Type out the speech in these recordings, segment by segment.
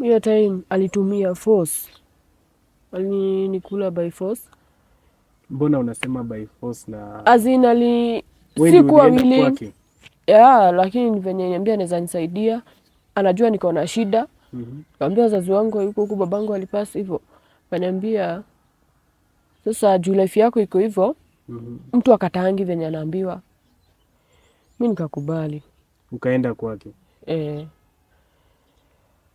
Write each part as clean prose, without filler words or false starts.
Hiyo time alitumia force. Nikula by force. Mbona unasema by force na Azina sikuwa willing. Lakini venye niambia anaweza nisaidia. Anajua niko na shida. Kaambia wazazi wangu yuko huko, babangu alipass hivyo. Kaniambia sasa juu life yako iko hivyo. Mtu akataangi venye anaambiwa. Mimi nikakubali. Ukaenda kwake?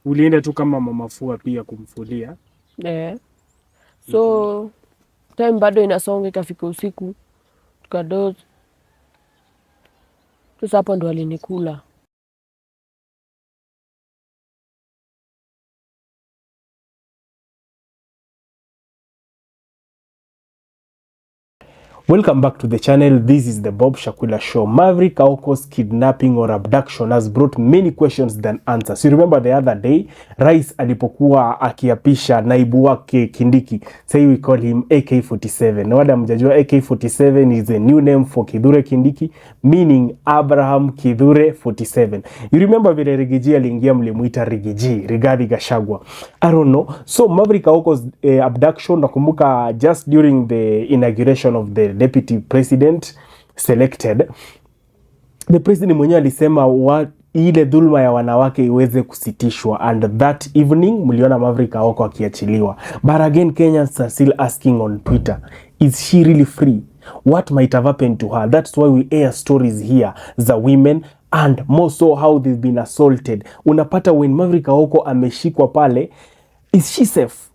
Ulienda tu kama mamafua pia kumfulia? So time bado inasonga, ikafika usiku tukadoze. Sasa hapo ndo alinikula. Welcome back to the channel. This is the Bob Shakwila Show. Maverick Aoko's kidnapping or abduction has brought many questions than answers. You remember the other day, Rais alipokuwa akiapisha naibu wake Kindiki. Say we call him AK-47. Na wale mjajua, AK-47 is a new name for Kithure Kindiki, meaning Abraham Kithure 47. You remember vile Rigiji aliingia mlimuita Rigiji, Rigathi Gachagua. I don't know. So Maverick Aoko's abduction, nakumbuka just during the inauguration of the deputy president selected, the president mwenyewe alisema ile dhulma ya wanawake iweze kusitishwa, and that evening mliona Maverick Aoko akiachiliwa. But again, Kenyans are still asking on Twitter, is she really free? What might have happened to her? That's why we air stories here za women, and more so how they've been assaulted. Unapata when Maverick Aoko ameshikwa pale, is she safe?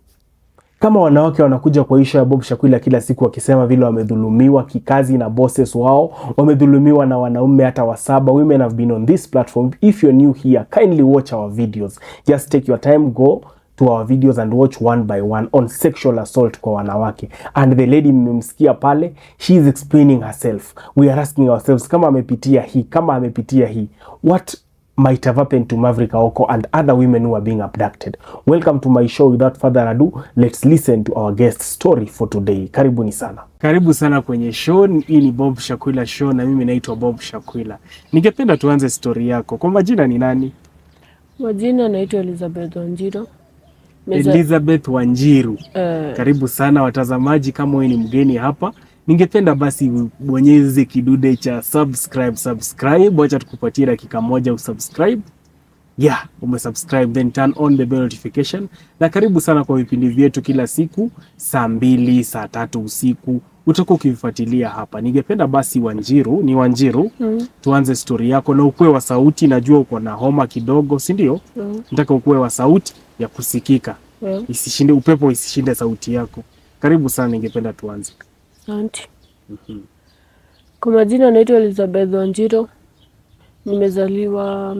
Kama wanawake wanakuja kwa isha ya Bob Shakwila kila siku wakisema vile wamedhulumiwa kikazi na bosses wao, wamedhulumiwa na wanaume hata wasaba. Women have been on this platform. If you're new here, kindly watch our videos. Just take your time, go to our videos and watch one by one on sexual assault kwa wanawake. And the lady mmemsikia pale, she is explaining herself. We are asking ourselves, kama amepitia hii, what might have happened to Maverick Aoko and other women who are being abducted. Welcome to my show. Without further ado, let's listen to our guest story for today. Karibuni sana. Karibu sana kwenye show. Hii ni Bob Shakwila Show na mimi naitwa Bob Shakwila. Ningependa tuanze story yako. Kwa majina ni nani? Majina naitwa Elizabeth Wanjiru. Elizabeth Wanjiru. Karibu sana watazamaji, kama wewe ni mgeni hapa, ningependa basi bonyeze kidude cha subscribe. Wacha tukupatie dakika moja usubscribe. Umesubscribe, then turn on the bell notification. Na karibu sana kwa vipindi vyetu kila siku saa 2, saa 3 usiku. Utakuwa ukifuatilia hapa. Ningependa basi Wanjiru, tuanze story yako na ukue wa sauti. Najua uko na homa kidogo, si ndio? Nataka ukue wa sauti ya kusikika. Isishinde upepo, isishinde sauti yako. Karibu sana, ningependa tuanze. Asante. Kwa majina naitwa Elizabeth Wanjiru. Nimezaliwa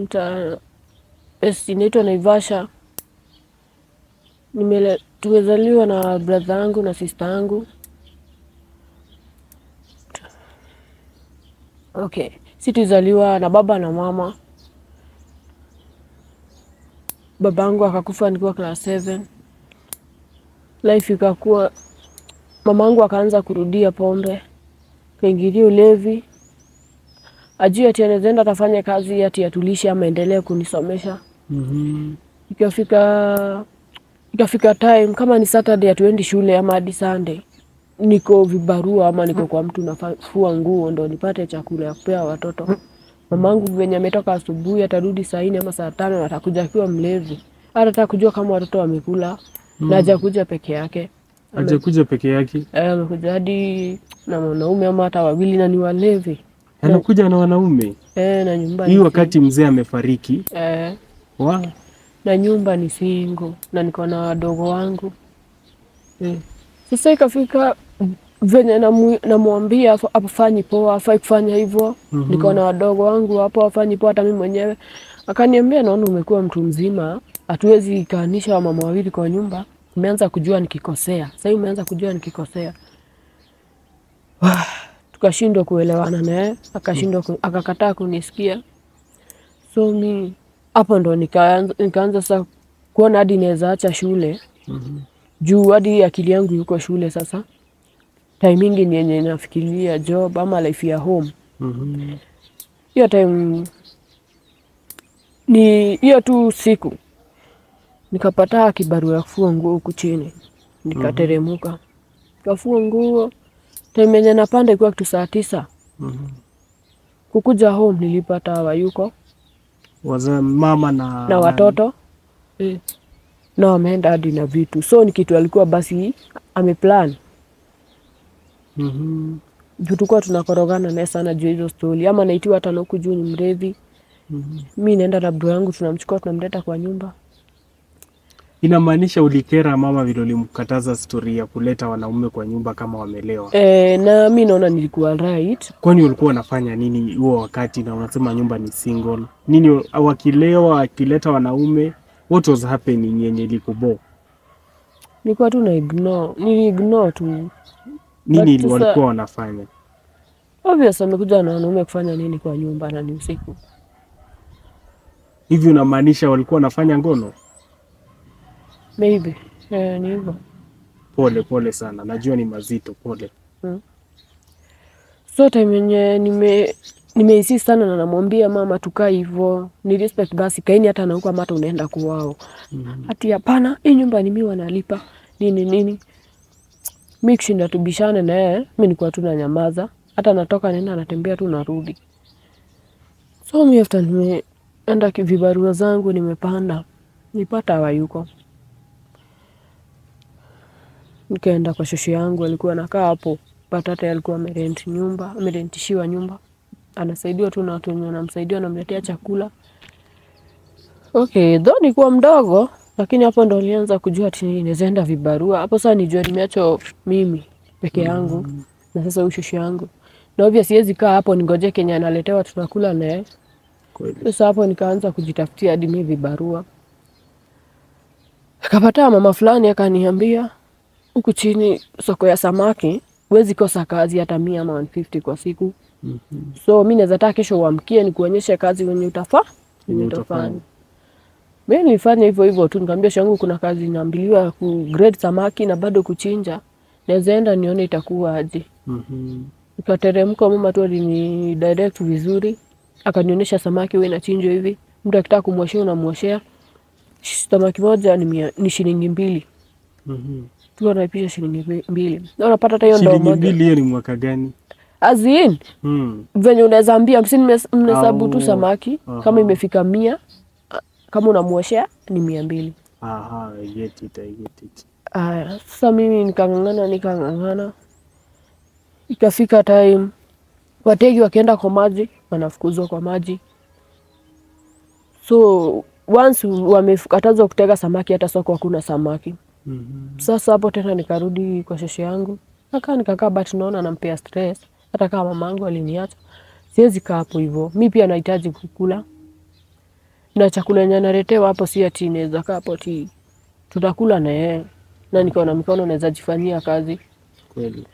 naitwa Naivasha. Tumezaliwa na brother yangu na sister yangu. Si tuzaliwa na baba na mama. Babangu akakufa nikiwa class 7. Life ikakuwa, mamangu akaanza kurudia pombe, kaingilia ulevi. Ajui ati anaenda atafanya kazi ati atulishe ama endelee kunisomesha. Ikafika time kama ni Saturday atuendi shule ama hadi Sunday, niko vibarua ama niko kwa mtu nafua nguo ndo nipate chakula ya kupea watoto. Mamangu venye ametoka asubuhi atarudi saa 4 ama saa 5 na atakuja akiwa mlevi. Hata kujua kama watoto wamekula. Na hajakuja peke yake. Hajakuja peke yake? Amekuja hadi na wanaume ama hata wawili na ni walevi. Anakuja na wanaume? Na nyumba ni hii wakati mzee amefariki? Na nyumba ni single na niko na wadogo wangu. Sasa ikafika venye namwambia hafanyi poa, hafai kufanya hivyo. Niko na wadogo wangu hapo, hafanyi poa. Hata mimi mwenyewe akaniambia, naona umekuwa mtu mzima, hatuwezi kaanisha wa mama wawili kwa nyumba. Umeanza kujua nikikosea. Sasa umeanza kujua nikikosea. Tukashindwa kuelewana naye, akakataa kunisikia. So mi hapo ndo nikaanza sasa kuona hadi naweza acha shule. Juu hadi akili yangu yuko shule sasa. Timing ni yenye nafikiria job ama life ya home. Hiyo time ni hiyo tu siku Nikapata kibarua ya kufua nguo huku chini. Nikateremuka. Kafua nguo. Time yenye napanda ilikuwa kitu saa 9. Kukuja home nilipata hawayuko. Waza mama Na watoto. Na wameenda hadi na vitu. So ni kitu alikuwa basi ameplan. Juu tulikuwa tunakorogana naye sana juu hizo story. Ama naitiwa hata na huku juu ni mrevi. Mimi naenda na bro yangu tunamchukua tunamleta kwa nyumba. Inamaanisha ulikera mama vile ulimkataza story ya kuleta wanaume kwa nyumba kama wamelewa. Na mimi naona nilikuwa right. Kwani ulikuwa unafanya nini huo wakati na unasema nyumba ni single? Nini wakilewa akileta wanaume? What was happening yenye ilikubo? Nilikuwa tu na ignore. Nili-ignore tu. Nini walikuwa wanafanya? Obviously wamekuja na wanaume kufanya nini kwa nyumba na ni usiku. Hivi unamaanisha walikuwa wanafanya ngono? Maybe. Ni hivyo. Pole sana. Najua ni mazito, pole. So time yenye nimeinsist sana na namwambia mama tukae hivyo. Ni respect basi kaini hata na huko mata unaenda kwao. Ati hapana, hii nyumba ni mimi wanalipa. Nini. Mimi kushinda tubishane na yeye, mimi nilikuwa tu nanyamaza. Hata natoka nenda natembea tu narudi. So mimi after nimeenda vibarua zangu nimepanda. Nipata hawayuko. Nikaenda kwa shosho yangu alikuwa anakaa hapo. Patata alikuwa amerentishiwa nyumba. Anasaidiwa tu na watu wenye wanamsaidia anamletea chakula. Okay, though nilikuwa mdogo, lakini hapo ndo nilianza kujua ati nimeenda vibarua. Hapo sasa nijua nimeacho mimi peke yangu na sasa huyu shosho yangu. Na obviously siwezi kaa hapo ningoje Kenya analetewa tunakula naye. Sasa hapo nikaanza kujitafutia hadi mimi vibarua. Akapata mama fulani akaniambia huku chini soko ya samaki huwezi kosa kazi hata 100 ama 150 kwa siku. So mimi naweza taka kesho uamkie nikuonyeshe kazi wenye utafanya. Mimi nilifanya hivyo tu nikamwambia shangu kuna kazi inaambiliwa ku grade samaki na bado kuchinja. Naweza enda nione itakuwa aje. Nikateremka mama tu alini direct vizuri. Akanionyesha samaki wewe inachinjwa hivi. Mtu akitaka kumwoshea unamwoshea. Samaki moja ni shilingi 2. Tuko naipisha shilingi 2. Na unapata hata hiyo ndoo moja. Shilingi 2 hiyo ni mwaka gani? As in, venye unaweza ambia mhesabu tu samaki kama imefika 100 kama unamwoshea ni 200. I get it. Sasa mimi nikang'ang'ana. Ikafika time wategi wakienda kwa maji, wanafukuzwa kwa maji. So once wamekatazwa kutega samaki hata soko hakuna samaki. Sasa hapo tena nikarudi kwa shosho yangu. Nikakaa but naona nampea stress. Hata kama mamangu aliniacha. Siwezi kaa hapo hivyo. Mimi pia nahitaji kukula. Na chakula yenye naletewa hapo si ati naweza kaa hapo ati tutakula na yeye. Na niko na mikono naweza jifanyia kazi. Kweli.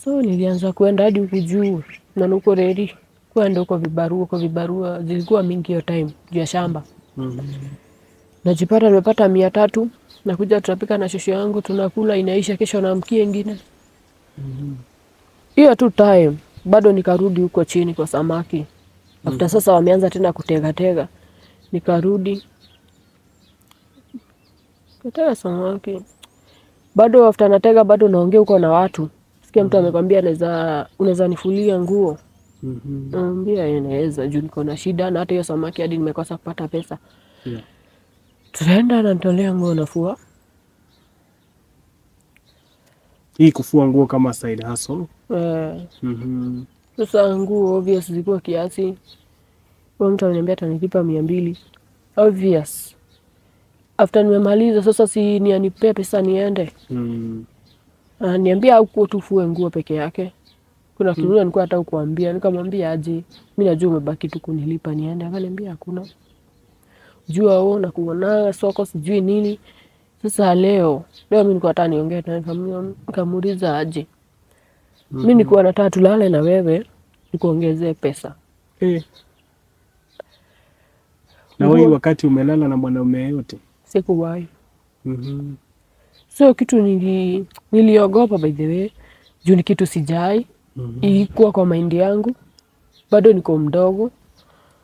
So nilianza kuenda hadi huku juu na nuko ready. Kwenda huko vibarua zilikuwa mingi hiyo time juu ya shamba. Najipata nimepata 300 nakuja tunapika na shosho yangu tunakula inaisha kesho naamkia ingine. Hiyo tu time bado nikarudi huko chini kwa samaki. After sasa wameanza tena kutega. Nikarudi. Kutega samaki. Bado after natega bado naongea huko na watu. Sikia mtu amekwambia unaweza nifulia nguo. Naambia inaweza juu niko na shida na hata hiyo samaki hadi nimekosa kupata pesa. Tunaenda anatolea nguo nafua. Hii kufua nguo kama side hustle. Sasa nguo obvious zilikuwa kiasi. Kwa mtu ananiambia atanilipa 200. Obvious. After nimemaliza sasa si ni anipe pesa niende. Niambia huko tufue nguo peke yake. Kuna kitu nilikuwa hata kukuambia nikamwambia aje. Mimi najua umebaki tu kunilipa niende. Akaniambia hakuna. Jua wewe na kuona soko sijui nini. Sasa leo mimi nilikuwa hata niongee na nikamuuliza aje. Mimi nilikuwa nataka tulale na wewe nikuongezee pesa. Na wewe wakati umelala na mwanaume yote? Sikuwahi. So kitu niliogopa by the way. Juu ni kitu sijai. Ilikuwa kwa mind yangu. Bado niko mdogo.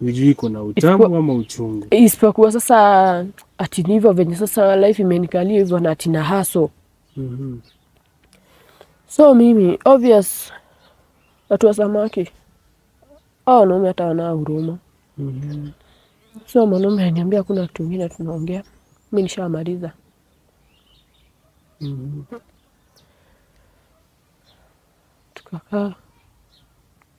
Hujui kuna utamu ama uchungu. Isipokuwa sasa ati ni hivyo venye sasa life imenikalia hivyo na ati na hustle. So mimi obvious watu wa samaki wanaume hata wana huruma. So mwanaume ananiambia hakuna kitu kingine tunaongea. Mimi nishamaliza. Tukakaa.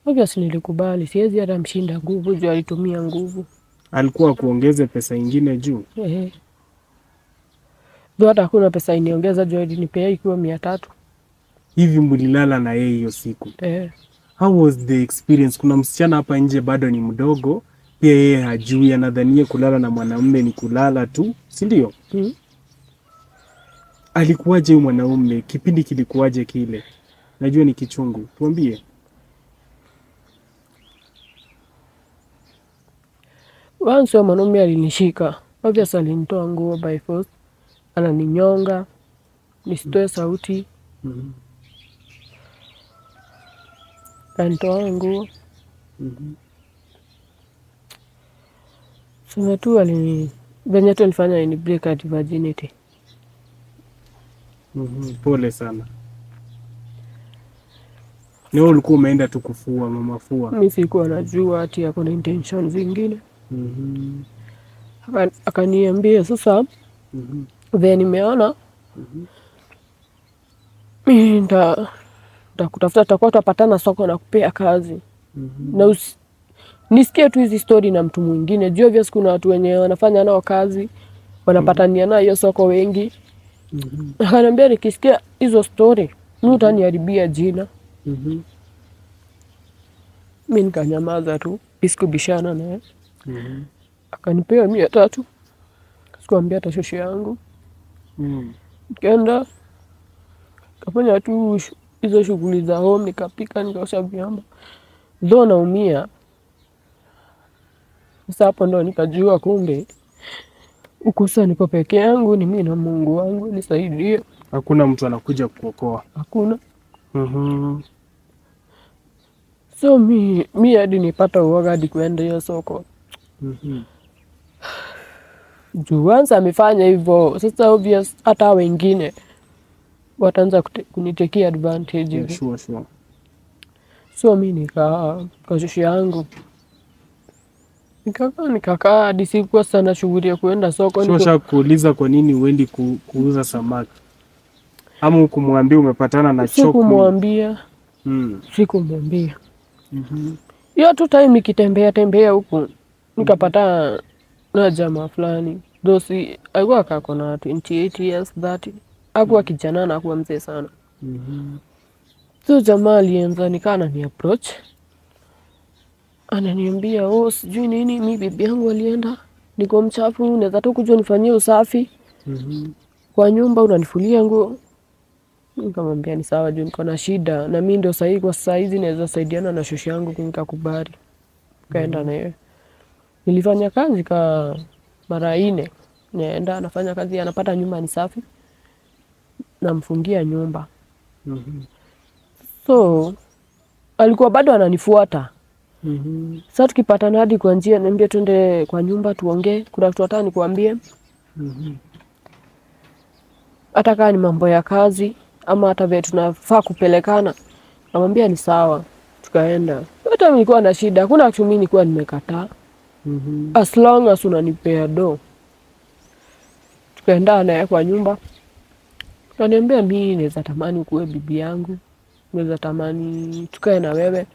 Obvious nilikubali, siwezi hata mshinda nguvu, juu alitumia nguvu. Alikuwa kuongeze pesa ingine juu? Juu hata hakuna pesa iniongeza, juu alinipea ikiwa 300. Hivi mlilala na yeye hiyo siku? How was the experience? Kuna msichana hapa nje bado ni mdogo, pia yeye hajui, anadhania kulala na mwanamume ni kulala tu, si ndio? Alikuwaje huyu mwanaume? Kipindi kilikuwaje kile? Najua ni kichungu. Tuambie. Once mwanaume alinishika. Obviously alinitoa nguo by force. Ananinyonga. Nisitoe sauti. Anitoa nguo. Sema tu venye tu alifanya ni break at virginity. Pole sana. Ni wewe ulikuwa umeenda tu kufua, mama fua? Mimi sikuwa najua ati ako na intention zingine. Akaniambia sasa vile nimeona mimi nitakutafuta, tutakuwa tupatana soko na kupea kazi. Na nisikie tu hizi story na mtu mwingine. Juu obvious kuna watu wenye wanafanya nao kazi, wanapatania na hiyo soko wengi. Akaniambia nikisikia hizo story, mimi utaniharibia jina. Mimi nikanyamaza tu, sikubishana naye. Akanipea 300. Sikuambia hata shosho yangu. Nikaenda kafanya tu hizo shughuli za home, nikapika, nikaosha vyombo. Though naumia. Sasa hapo ndo nikajua kumbe huku sasa niko peke yangu, ni mimi na Mungu wangu, nisaidie. Hakuna mtu anakuja kukuokoa. Hakuna. So mi hadi nipata uoga hadi kuenda hiyo soko. Juu once amefanya hivyo, sasa obvious hata wengine wataanza kunitekia advantage hivi. Sure. So mi kwa shosho yangu. Nikakaa hadi sikuwa sana shughuli ya kuenda soko. Shosha kuuliza kwa nini uendi kuuza samaki? Ama hukumwambia umepatana na choku? Sikumwambia. Sikumwambia. Hiyo tu time nikitembea huku nikapata na jamaa fulani. Dosi alikuwa kako na 28 years 30. Hakuwa kijana na hakuwa mzee sana. So jamaa alianza nikaa anani approach. Ananiambia sijui nini, mimi bibi yangu alienda, niko mchafu, unaweza tu kuja unifanyie usafi kwa nyumba, unanifulia nguo. Nikamwambia ni sawa, juu niko na shida na mimi ndio sahihi kwa saa hizi naweza saidiana na shosho yangu, nikakubali. Kaenda naye. Nilifanya kazi mara 4. Naenda anafanya kazi, anapata nyumba ni safi, namfungia nyumba. So alikuwa bado ananifuata. Sasa tukipatana hadi kwa njia, niambia twende kwa nyumba tuongee, kuna kitu nataka nikuambie. Hata kama ni mambo ya kazi ama hata vile tunafaa kupelekana. Namwambia ni sawa. Tukaenda. Hata nilikuwa na shida, hakuna kitu mimi nilikuwa nimekataa. As long as unanipea do. Tukaenda naye kwa nyumba. Akaniambia mimi naweza tamani kuwe bibi yangu. Naweza tamani tukae na wewe.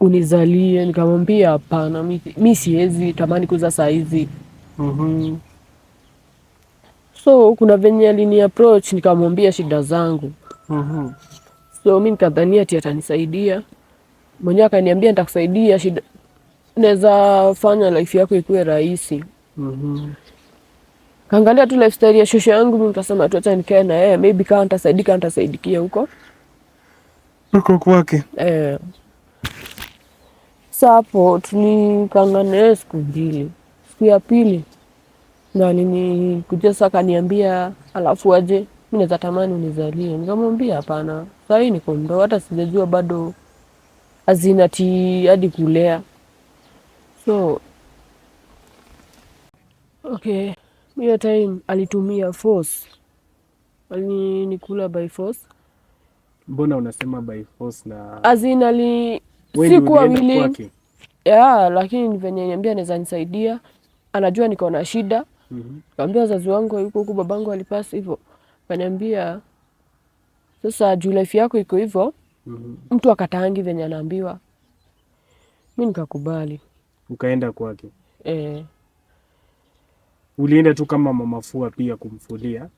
Unizalie. Nikamwambia hapana, mimi siwezi tamani kuzaa saa hizi. So kuna venye alini approach, nikamwambia shida zangu. So mimi nikadhania ati atanisaidia. Mwenyewe akaniambia nitakusaidia, shida naweza fanya life yako ikuwe rahisi. Kaangalia tu lifestyle ya shosho yangu, mimi nikasema tu acha nikae na yeye, maybe kama nitasaidikia huko kwake. Sasa hapo tulikangana siku 2. Siku ya pili na alinikuja sasa akaniambia alafu aje mimi naweza tamani unizalie. Nikamwambia hapana. Sasa hii niko mdogo, hata sijajua bado azinati hadi kulea. So okay, hiyo time alitumia force, alinikula by force. Mbona unasema by force? Na Azinali sikuwa willing ya, lakini venye niambia anaweza nisaidia, anajua niko na shida. Kaambia wazazi wangu yuko huko, babangu alipasi hivyo. Kaniambia sasa juu life yako iko hivyo, mtu akataangi venye anaambiwa. Mimi nikakubali. Ukaenda kwake? Ulienda tu kama mamafua pia kumfulia?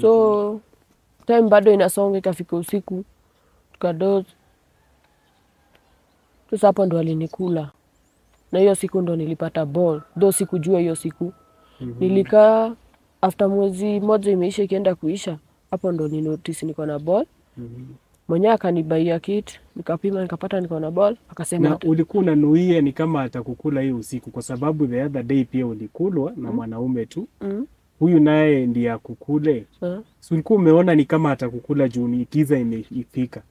So time bado inasonga, ikafika usiku tukadoze. Sasa hapo ndo alinikula. Na hiyo siku ndo nilipata ball. Sikujua hiyo siku. Nilikaa after mwezi moja imeisha, ikienda kuisha, hapo ndo ni notice niko na ball. Mwenyewe akanibaia kit, nikapima nikapata niko na ball, akasema. Na ulikuwa unanuia ni kama atakukula hiyo usiku, kwa sababu the other day pia ulikulwa na mwanaume tu. Huyu naye ndiye akukule. So ulikuwa umeona ni kama atakukula juu ni giza imefika.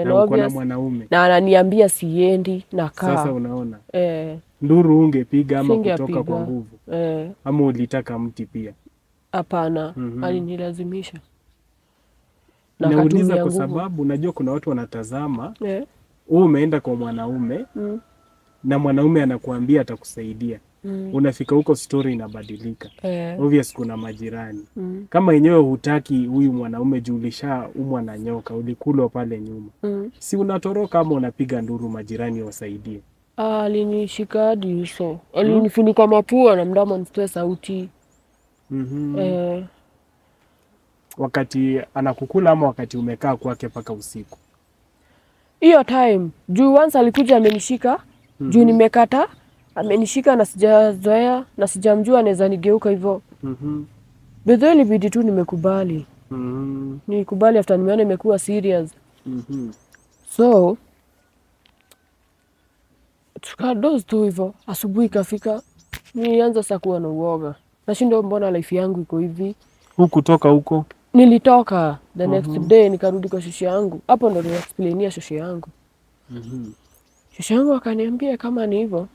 Na uko na mwanaume. Na ananiambia siendi na kaa. Sasa unaona. Nduru ungepiga ama kutoka kwa nguvu. Ama ulitaka mti pia? Hapana, alinilazimisha. Nauliza kwa sababu unajua kuna watu wanatazama. Wewe umeenda kwa mwanaume na mwanaume anakuambia atakusaidia. Unafika huko story inabadilika. Obvious kuna majirani. Kama yenyewe hutaki huyu mwanaume juu ulishaumwa na nyoka, ulikulwa pale nyuma. Si unatoroka ama unapiga nduru majirani wasaidie? Alinishika hadi uso. Alinifunika mapua na mdomo nitoe sauti. Wakati anakukula ama wakati umekaa kwake mpaka usiku? Hiyo time juu once alikuja amenishika, juu nimekata, amenishika na sijazoea na sijamjua anaweza nigeuka hivyo. Bedho ilibidi tu nimekubali. Nikubali after nimeona imekuwa serious. So tukadoze tu hivyo. Asubuhi kafika, nilianza sasa kuwa na uoga. Nashindwa mbona life yangu iko hivi. Hukutoka huko? Nilitoka the next day, nikarudi kwa shosho yangu. Hapo ndo niliexplainia shosho yangu. Shosho yangu akaniambia kama ni hivyo,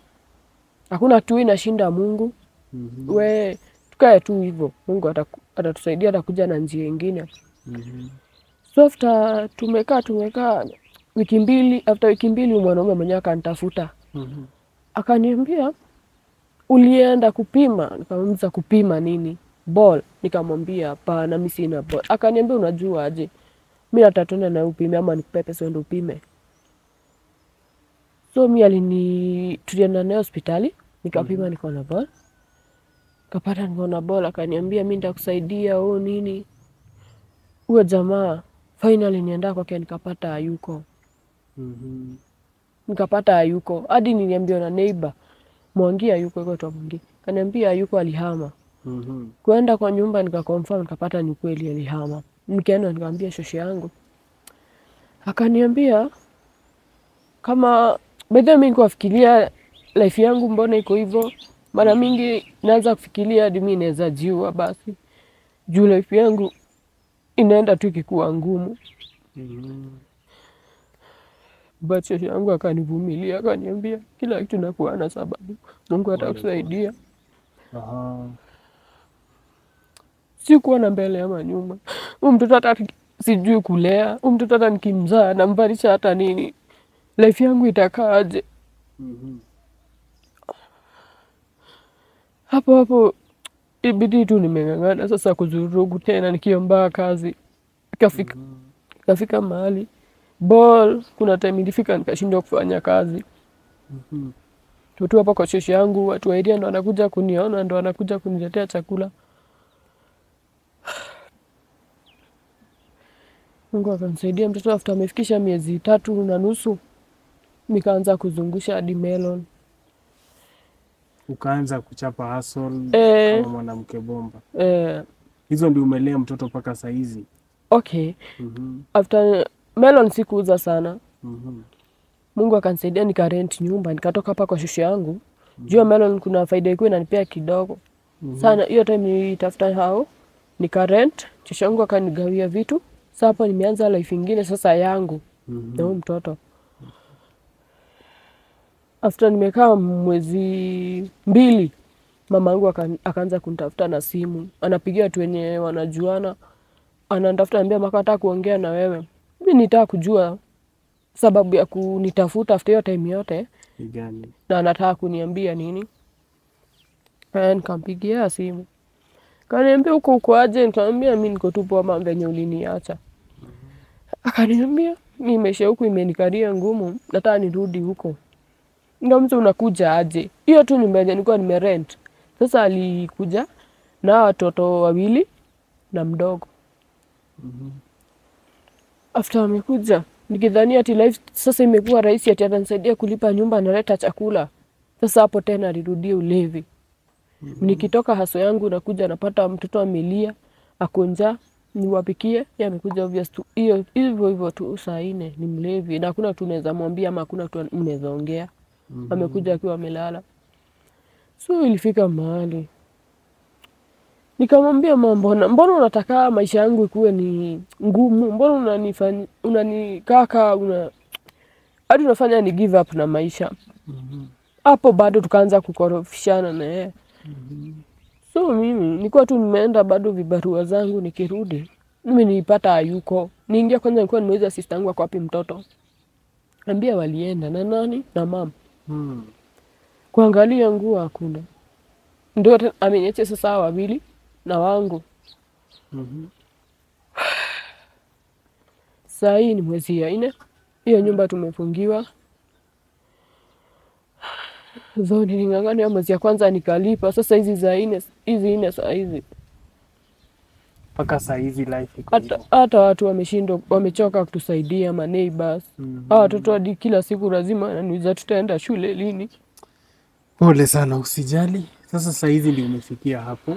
hakuna tu inashinda Mungu. We tukae tu hivyo, Mungu atatusaidia, atakuja na njia nyingine. So after tumekaa wiki mbili, after wiki mbili mwanaume mwenyewe akanitafuta. Akaniambia ulienda kupima? Nikamwambia kupima nini? Ball. Nikamwambia hapana, mimi sina ball. Akaniambia unajua aje mimi natatona na upime ama nikupe pesa uende upime? So mimi tulienda naye hospitali, nikapima niko na ball. Kapata niko na ball, akaniambia mimi nitakusaidia nini. Huyo jamaa finally nienda kwake, nikapata hayuko. Nikapata hayuko. Hadi niliambiwa na neighbor, Mwangi hayuko yuko tu Mwangi. Kaniambia hayuko, alihama. Kuenda kwa nyumba nikakonfirm, nikapata ni kweli alihama. Nikaenda nikamwambia shosho yangu. Akaniambia kama bedhe mimi kufikiria life yangu mbona iko hivyo. Mara mingi naanza kufikiria hadi mimi naweza jiua basi. Juu life yangu inaenda tu ikikuwa ngumu. But shosho yangu akanivumilia, akaniambia kila kitu inakuwa na sababu. Mungu atakusaidia. Sikuwa na mbele ama nyuma. Mtoto hata sijui kulea. Mtoto hata nikimzaa namvalisha hata nini. Life yangu itakaaje? Hapo ibidi tu nimeng'ang'ana sasa kuzurugu tena nikiomba kazi. Kafika mahali ball, kuna time ilifika nikashindwa kufanya kazi. Tutu hapa kwa shosho yangu, watu wa area ndo wanakuja kuniona, ndo wanakuja kuniletea chakula. Mungu akanisaidia, mtoto after amefikisha miezi 3.5 nikaanza kuzungusha hadi melon. Ukaanza kuchapa hustle kama mwanamke bomba. Hizo ndio umelea mtoto mpaka saa hizi? Okay. After melon sikuuza sana. Mungu akanisaidia nikarent nyumba, nikatoka hapa kwa shosho yangu. Juu melon kuna faida iko inanipea kidogo. Sana hiyo time nilitafuta hao, nikarent, shosho yangu akanigawia vitu. Sasa hapo nimeanza life nyingine sasa yangu. Na huyu mtoto. After nimekaa mwezi 2, mamangu akaanza kunitafuta na simu. Anapigia watu wenye wanajuana. Ananitafuta anambia Maka nataka kuongea na wewe. Mimi nitaka kujua sababu ya kunitafuta after hiyo time yote. Ni gani? Na anataka kuniambia nini? Nikampigia simu. Kaniambia uko aje? Nikamwambia mimi niko tu poa mama venye uliniacha. Akaniambia mimi maisha huku imenikalia ngumu, nataka nirudi huko. Ndio mtu unakuja aje? Hiyo tu nyumba yenye nilikuwa nimerent. Sasa alikuja na watoto 2 na mdogo. After amekuja, nikidhania ati life sasa imekuwa rahisi ati atanisaidia kulipa nyumba na leta chakula. Sasa hapo tena alirudia ulevi. Nikitoka haso yangu nakuja napata mtoto amelia, ako njaa, niwapikie, yeye amekuja obvious tu. Hivyo tu saa 4 ni mlevi na hakuna tunaweza mwambia ama hakuna tu mnaweza ongea. Amekuja akiwa amelala. So ilifika mahali nikamwambia mama, mbona unataka maisha yangu ikuwe ni ngumu? Mbona hadi unafanya ni give up na maisha? Hapo bado tukaanza kukorofishana na yeye. So mimi nilikuwa tu nimeenda bado vibarua zangu, nikirudi mimi nilipata hayuko. Niingia kwanza, nilikuwa nimeuliza sister yangu ako wapi mtoto. Ambia walienda na nani na mama. Kuangalia nguo hakuna. Ndio ameniacha sasa 2 na wangu. Saa hii ni mwezi ya 4. Hiyo nyumba tumefungiwa. Zo niling'ang'ania mwezi ya kwanza nikalipa. Sasa hizi za 4, hizi 4 saa hizi. Mpaka saa hizi life iko hivyo. Hata watu wameshindwa, wamechoka kutusaidia ma neighbors. Hao watoto hadi kila siku lazima ananiuliza tutaenda shule lini. Pole sana, usijali. Sasa saa hizi ndio umefikia hapo.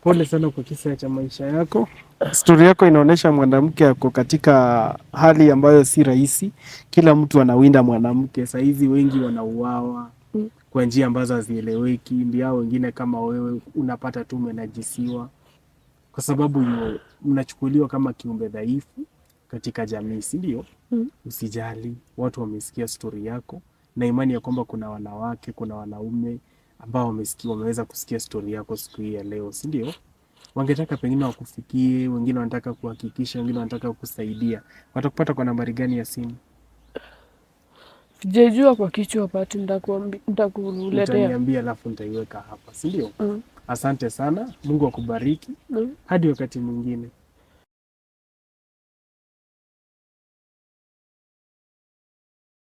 Pole sana kwa kisa cha maisha yako. Story yako inaonyesha mwanamke ako katika hali ambayo si rahisi. Kila mtu anawinda mwanamke. Saa hizi wengi wanauawa kwa njia ambazo hazieleweki. Ndio wengine kama wewe unapata tu umenajisiwa kwa sababu mnachukuliwa kama kiumbe dhaifu katika jamii, si ndio? Usijali, watu wamesikia story yako na imani ya kwamba kuna wanawake, kuna wanaume ambao wameweza kusikia story yako siku hii ya leo, si ndio? Wangetaka pengine wakufikie, wengine wanataka kuhakikisha, wengine wanataka kusaidia. Watakupata kwa nambari gani ya simu? Sijajua kwa kichwa pati, nitakuletea. Utaniambia alafu nitaiweka hapa, si ndio? Asante sana, Mungu akubariki. Hadi wakati mwingine.